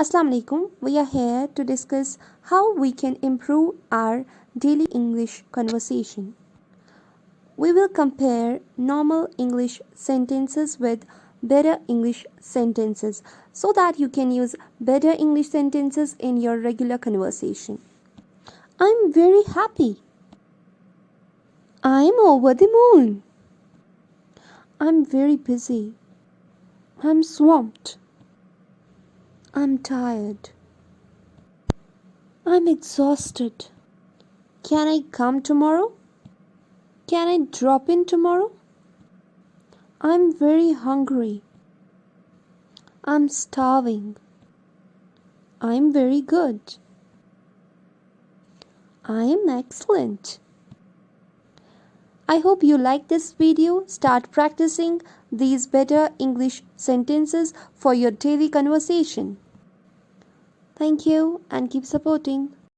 Assalamu alaikum. We are here to discuss how we can improve our daily English conversation. We will compare normal English sentences with better English sentences so that you can use better English sentences in your regular conversation. I'm very happy. I'm over the moon. I'm very busy. I'm swamped. I'm tired. I'm exhausted. Can I come tomorrow? Can I drop in tomorrow? I'm very hungry. I'm starving. I'm very good. I am excellent. I hope you like this video. Start practicing these better English sentences for your daily conversation. Thank you and keep supporting.